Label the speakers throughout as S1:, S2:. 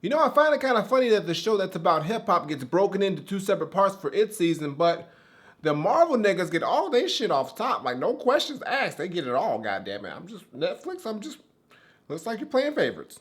S1: You know, I find it kind of funny that the show that's about hip-hop gets broken into two separate parts for its season, but the Marvel niggas get all their shit off top. Like, no questions asked. They get it all, goddammit. I'm just, Netflix, looks like you're playing favorites.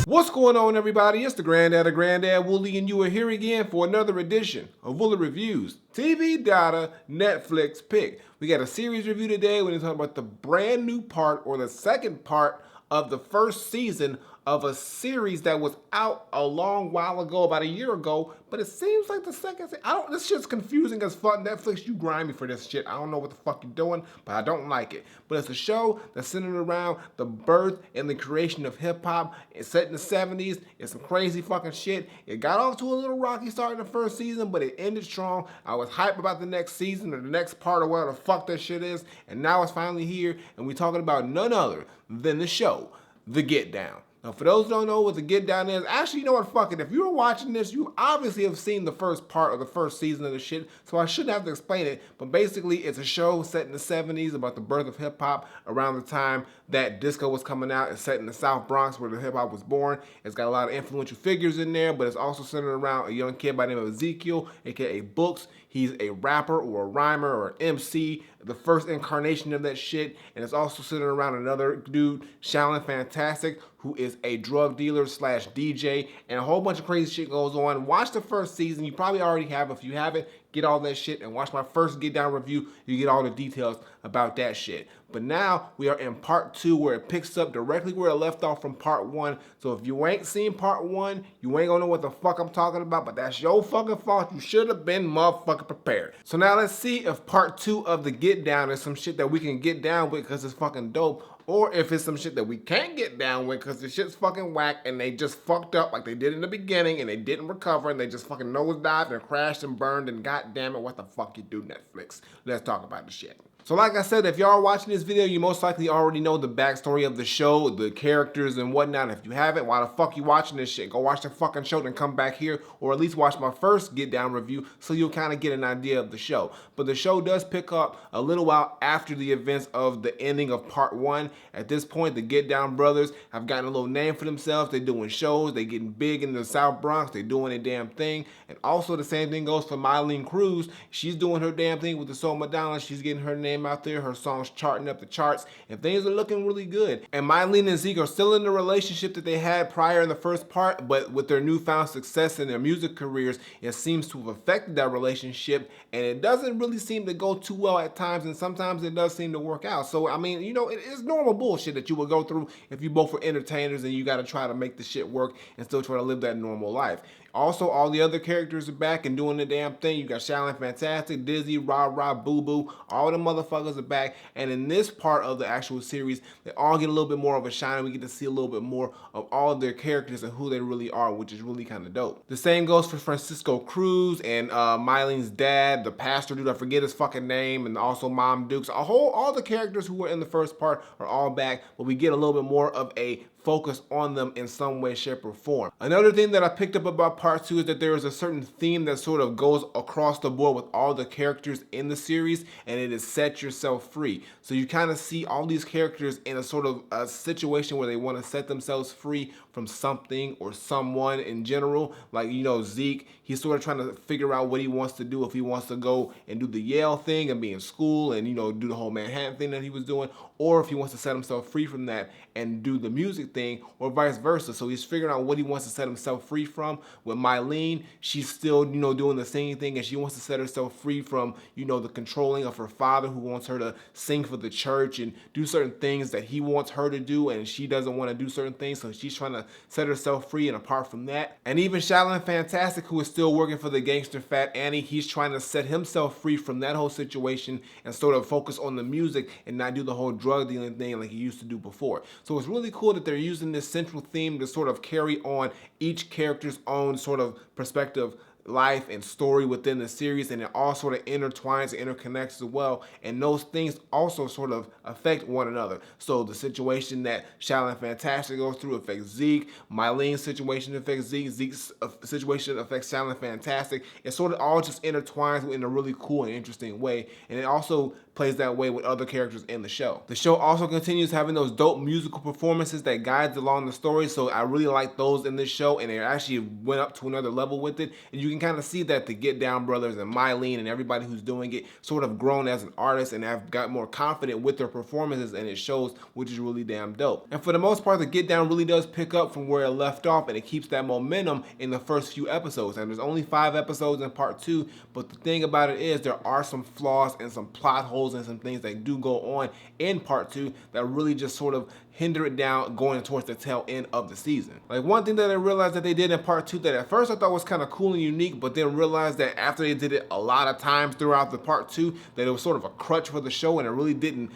S1: What's going on, everybody? It's the Granddad Woolly, and you are here again for another edition of Woolly Reviews TV Data Netflix Pick. We got a series review today. We're going to talk about the brand new part, or the second part of the first season of a series that was out a long while ago, about a year ago, but it seems like the second this shit's confusing as fuck. Netflix, you grind me for this shit. I don't know what the fuck you're doing, but I don't like it. But it's a show that's centered around the birth and the creation of hip-hop. It's set in the 70s. It's some crazy fucking shit. It got off to a little rocky start in the first season, but it ended strong. I was hyped about the next season or the next part of whatever the fuck that shit is, and now it's finally here, and we're talking about none other than the show, The Get Down. Now, for those who don't know what The Get Down is, actually, you know what, fuck it. If you were watching this, you obviously have seen the first part of the first season of the shit, so I shouldn't have to explain it. But basically, it's a show set in the 70s about the birth of hip-hop around the time that disco was coming out. It's set in the South Bronx where the hip-hop was born. It's got a lot of influential figures in there, but it's also centered around a young kid by the name of Ezekiel, aka Books. He's a rapper or a rhymer or an MC, the first incarnation of that shit. And it's also centered around another dude, Shaolin Fantastic, who is a drug dealer slash DJ, and a whole bunch of crazy shit goes on. Watch the first season. You probably already have. If you haven't, get all that shit and watch my first Get Down review. You get all the details about that shit. But now we are in part 2, where it picks up directly where it left off from part 1. So if you ain't seen part 1, you ain't gonna know what the fuck I'm talking about, but that's your fucking fault. You should have been motherfucking prepared. So now let's see if part 2 of The Get Down is some shit that we can get down with because it's fucking dope, or if it's some shit that we can't get down with because the shit's fucking whack and they just fucked up like they did in the beginning and they didn't recover and they just fucking nosedived and crashed and burned, and goddamn it, what the fuck you do, Netflix? Let's talk about the shit. So like I said, if y'all are watching this video, you most likely already know the backstory of the show, the characters and whatnot. If you haven't, why the fuck you watching this shit? Go watch the fucking show, then come back here, or at least watch my first Get Down review so you'll kind of get an idea of the show. But the show does pick up a little while after the events of the ending of part 1. At this point, the Get Down brothers have gotten a little name for themselves. They're doing shows, they're getting big in the South Bronx, they're doing a damn thing. And also the same thing goes for Mylene Cruz. She's doing her damn thing with the Soul Madonna. She's getting her name out there, her songs charting up the charts, and things are looking really good. And Mylene and Zeke are still in the relationship that they had prior in the first part, but with their newfound success in their music careers, it seems to have affected that relationship, and it doesn't really seem to go too well at times, and sometimes it does seem to work out. So, I mean, you know, it is normal bullshit that you would go through if you both were entertainers and you got to try to make the shit work and still try to live that normal life. Also, all the other characters are back and doing the damn thing. You got Shaolin Fantastic, Dizzy, Rah, Boo Boo. All the motherfuckers are back. And in this part of the actual series, they all get a little bit more of a shine. We get to see a little bit more of all of their characters and who they really are, which is really kind of dope. The same goes for Francisco Cruz and Mylene's dad, the pastor dude, I forget his fucking name, and also Mom Dukes. All the characters who were in the first part are all back, but we get a little bit more of a focus on them in some way, shape, or form. Another thing that I picked up about part 2 is that there is a certain theme that sort of goes across the board with all the characters in the series, and it is set yourself free. So you kind of see all these characters in a sort of a situation where they want to set themselves free from something or someone in general. Like, you know, Zeke, he's sort of trying to figure out what he wants to do, if he wants to go and do the Yale thing and be in school and, you know, do the whole Manhattan thing that he was doing, or if he wants to set himself free from that and do the music thing, or vice versa. So he's figuring out what he wants to set himself free from. With Mylene, she's still, you know, doing the singing thing, and she wants to set herself free from, you know, the controlling of her father, who wants her to sing for the church and do certain things that he wants her to do, and she doesn't want to do certain things, so she's trying to set herself free. And apart from that, and even Shaolin Fantastic, who is still working for the gangster Fat Annie, he's trying to set himself free from that whole situation and sort of focus on the music and not do the whole drug dealing thing like he used to do before. So it's really cool that they're using this central theme to sort of carry on each character's own sort of perspective, life, and story within the series, and it all sort of intertwines and interconnects as well, and those things also sort of affect one another. So the situation that Shaolin Fantastic goes through affects Zeke, Mylene's situation affects Zeke, Zeke's situation affects Shaolin Fantastic. It sort of all just intertwines in a really cool and interesting way, and it also plays that way with other characters in the show. The show also continues having those dope musical performances that guides along the story, so I really like those in this show, and it actually went up to another level with it. And you can kind of see that the Get Down brothers and Mylene and everybody who's doing it sort of grown as an artist and have got more confident with their performances, and it shows, which is really damn dope. And for the most part, the Get Down really does pick up from where it left off, and it keeps that momentum in the first few episodes. And there's only 5 episodes in part 2, but the thing about it is there are some flaws and some plot holes and some things that do go on in part 2 that really just sort of hinder it down going towards the tail end of the season. Like, one thing that I realized that they did in part 2 that at first I thought was kind of cool and unique, but then realized that after they did it a lot of times throughout the part 2, that it was sort of a crutch for the show, and I really didn't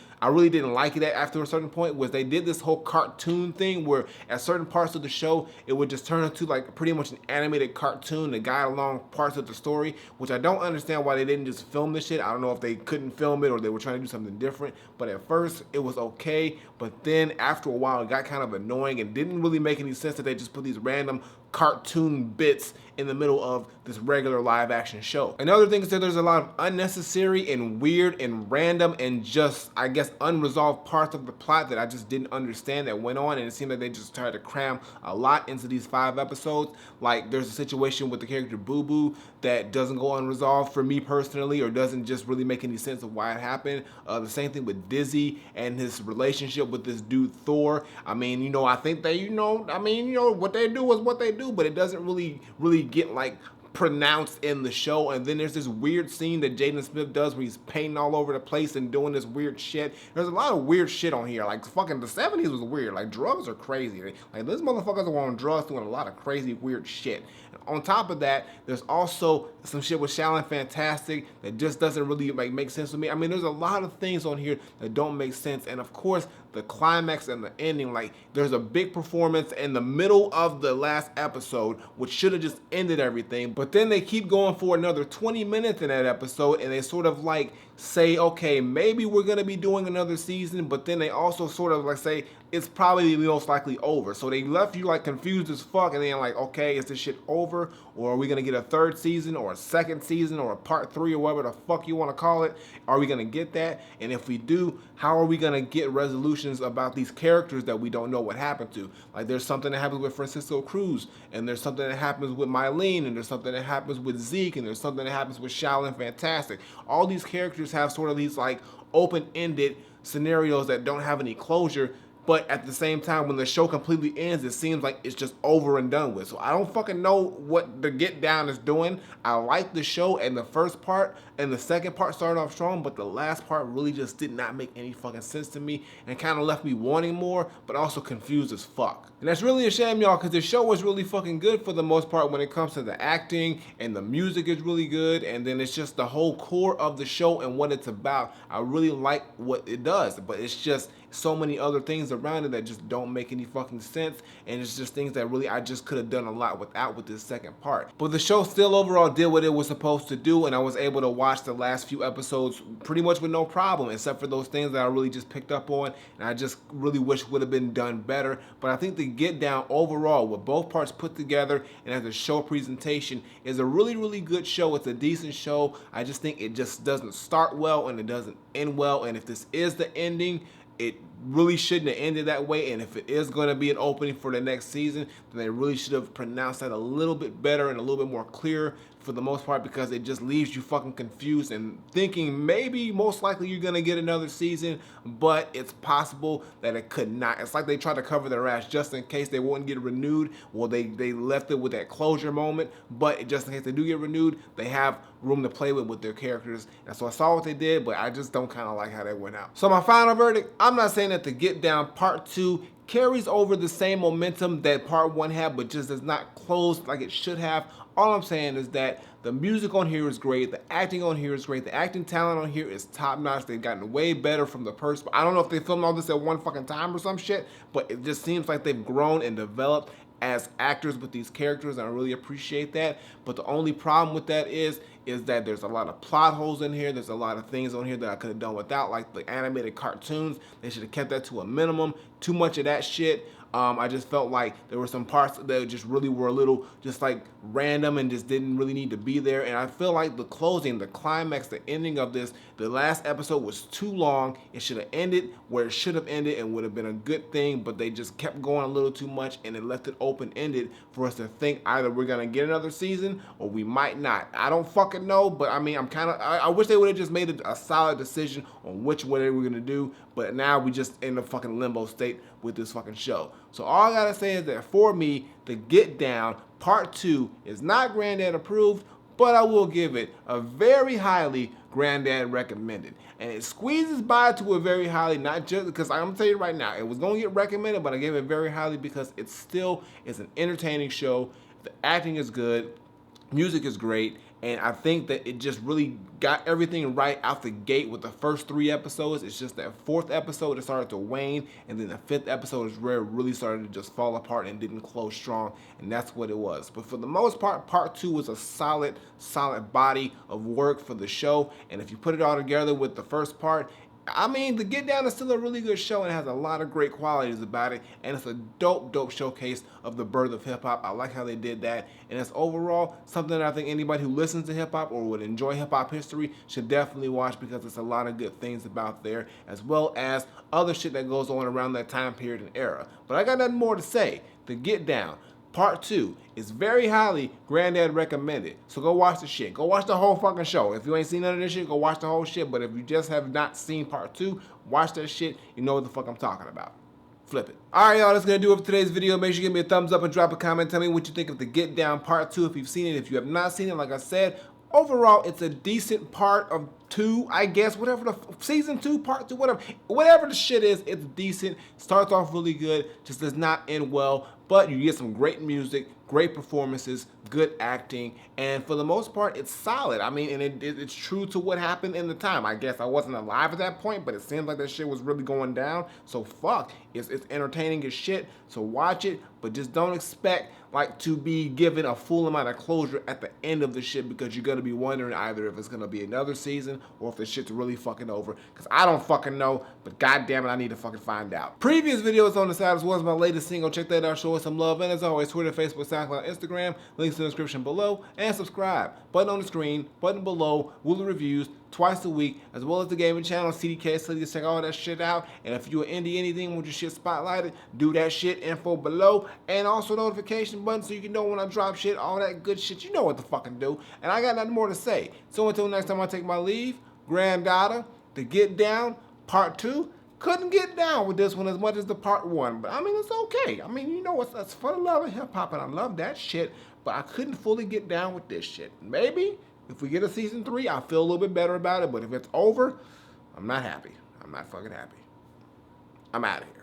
S1: like it after a certain point, was they did this whole cartoon thing where at certain parts of the show it would just turn into like pretty much an animated cartoon to guide along parts of the story, which I don't understand why they didn't just film this shit. I don't know if they couldn't film it or they were trying to do something different, but at first it was okay, but then after a while it got kind of annoying and didn't really make any sense that they just put these random cartoon bits in the middle of this regular live action show. Another thing is that there's a lot of unnecessary and weird and random and just, I guess, unresolved parts of the plot that I just didn't understand that went on, and it seemed like they just tried to cram a lot into these 5 episodes. Like, there's a situation with the character Boo Boo that doesn't go unresolved for me personally, or doesn't just really make any sense of why it happened. The same thing with Dizzy and his relationship with this dude Thor. I mean, I think they, what they do is what they do, but it doesn't really get like pronounced in the show. And then there's this weird scene that Jaden Smith does where he's painting all over the place and doing this weird shit. There's a lot of weird shit on here. Like, fucking the 70s was weird. Like, drugs are crazy. Like, these motherfuckers are on drugs doing a lot of crazy weird shit. And on top of that, there's also some shit with Shaolin Fantastic that just doesn't really make sense to me. I mean, there's a lot of things on here that don't make sense. And of course, the climax and the ending, like, there's a big performance in the middle of the last episode, which should have just ended everything. But then they keep going for another 20 minutes in that episode, and they sort of like say, okay, maybe we're gonna be doing another season, but then they also sort of like say it's probably most likely over. So they left you like confused as fuck, and then like, okay, is this shit over, or are we gonna get a 3rd season or a 2nd season or a part 3 or whatever the fuck you want to call it? Are we gonna get that? And if we do, how are we gonna get resolutions about these characters that we don't know what happened to? Like, there's something that happens with Francisco Cruz, and there's something that happens with Mylene, and there's something that happens with Zeke, and there's something that happens with Shaolin Fantastic. All these characters have sort of these like open-ended scenarios that don't have any closure, but at the same time, when the show completely ends, it seems like it's just over and done with. So I don't fucking know what the Get Down is doing. I like the show, and the first part and the second part started off strong, but the last part really just did not make any fucking sense to me and kind of left me wanting more, but also confused as fuck. And that's really a shame, y'all, because the show was really fucking good for the most part when it comes to the acting, and the music is really good, and then it's just the whole core of the show and what it's about. I really like what it does, but it's just so many other things around it that just don't make any fucking sense, and it's just things that really I just could have done a lot without with this second part. But the show still overall did what it was supposed to do, and I was able to watch the last few episodes pretty much with no problem, except for those things that I really just picked up on, and I just really wish would have been done better. But I think the Get Down overall, with both parts put together and as a show presentation, is a really, really good show. It's a decent show. I just think it just doesn't start well and it doesn't end well, and if this is the ending, it really shouldn't have ended that way, and if it is going to be an opening for the next season, then they really should have pronounced that a little bit better and a little bit more clear for the most part, because it just leaves you fucking confused and thinking maybe most likely you're going to get another season, but it's possible that it could not. It's like they tried to cover their ass just in case they wouldn't get renewed. Well, they left it with that closure moment, but just in case they do get renewed, they have room to play with their characters. And so I saw what they did, but I just don't kind of like how that went out. So my final verdict, I'm not saying that the Get Down Part 2 carries over the same momentum that Part 1 had, but just does not close like it should have. All I'm saying is that the music on here is great, the acting on here is great, the acting talent on here is top notch. They've gotten way better from the first. I don't know if they filmed all this at one fucking time or some shit, but it just seems like they've grown and developed as actors with these characters, and I really appreciate that. But the only problem with that is that there's a lot of plot holes in here. There's a lot of things on here that I could have done without, like the animated cartoons. They should have kept that to a minimum. Too much of that shit. I just felt like there were some parts that just really were a little just like random and just didn't really need to be there. And I feel like the closing, the climax, the ending of this, the last episode was too long. It should have ended where it should have ended and would have been a good thing, but they just kept going a little too much and it left it open-ended for us to think either we're gonna get another season or we might not. I don't fucking know, but I mean, I wish they would have just made a solid decision on which way they were gonna do, but now we just in a fucking limbo state with this fucking show. So all I gotta say is that for me, the Get Down Part 2 is not Granddad approved, but I will give it a very highly Granddad recommended. And it squeezes by to a very highly, not just because I'm gonna tell you right now, it was gonna get recommended, but I gave it very highly because it still is an entertaining show. The acting is good, music is great, and I think that it just really got everything right out the gate with the first 3 episodes. It's just that 4th episode it started to wane, and then the 5th episode is where it really started to just fall apart and didn't close strong, and that's what it was. But for the most part, Part 2 was a solid body of work for the show, and if you put it all together with the first part, I mean, The Get Down is still a really good show and has a lot of great qualities about it, and it's a dope showcase of the birth of hip-hop. I like how they did that, and it's overall something that I think anybody who listens to hip-hop or would enjoy hip-hop history should definitely watch because there's a lot of good things about there, as well as other shit that goes on around that time period and era. But I got nothing more to say. The Get Down Part 2 is very highly Granddad recommended. So go watch the shit. Go watch the whole fucking show. If you ain't seen none of this shit, go watch the whole shit. But if you just have not seen Part 2, watch that shit. You know what the fuck I'm talking about. Flip it. Alright, y'all, that's gonna do it for today's video. Make sure you give me a thumbs up and drop a comment. Tell me what you think of the Get Down Part 2 if you've seen it. If you have not seen it, like I said, overall, it's a decent part of 2, I guess, whatever the season 2, part 2, whatever the shit is, it's decent. Starts off really good, just does not end well, but you get some great music, great performances, good acting, and for the most part, it's solid. I mean, and it's true to what happened in the time. I guess I wasn't alive at that point, but it seems like that shit was really going down. So fuck, it's entertaining as shit. So watch it, but just don't expect like to be given a full amount of closure at the end of the shit because you're gonna be wondering either if it's gonna be another season or if the shit's really fucking over. Cause I don't fucking know, but goddamn it, I need to fucking find out. Previous videos on the side as well as my latest single. Check that out, show us some love, and as always, Twitter, Facebook, SoundCloud, Instagram, links in the description below, and subscribe. Button on the screen, button below, Woolly Reviews, twice a week, as well as the gaming channel, CDK, so you can check all that shit out. And if you're into anything with your shit spotlighted, do that shit, info below, and also notification button so you can know when I drop shit, all that good shit. You know what to fucking do. And I got nothing more to say. So until next time I take my leave, Granddaughter, The Get Down, Part 2. Couldn't get down with this one as much as the Part 1, but I mean, it's okay. I mean, you know, it's for the love of hip-hop, and I love that shit, but I couldn't fully get down with this shit. Maybe if we get a season 3, I'll feel a little bit better about it, but if it's over, I'm not happy. I'm not fucking happy. I'm out of here.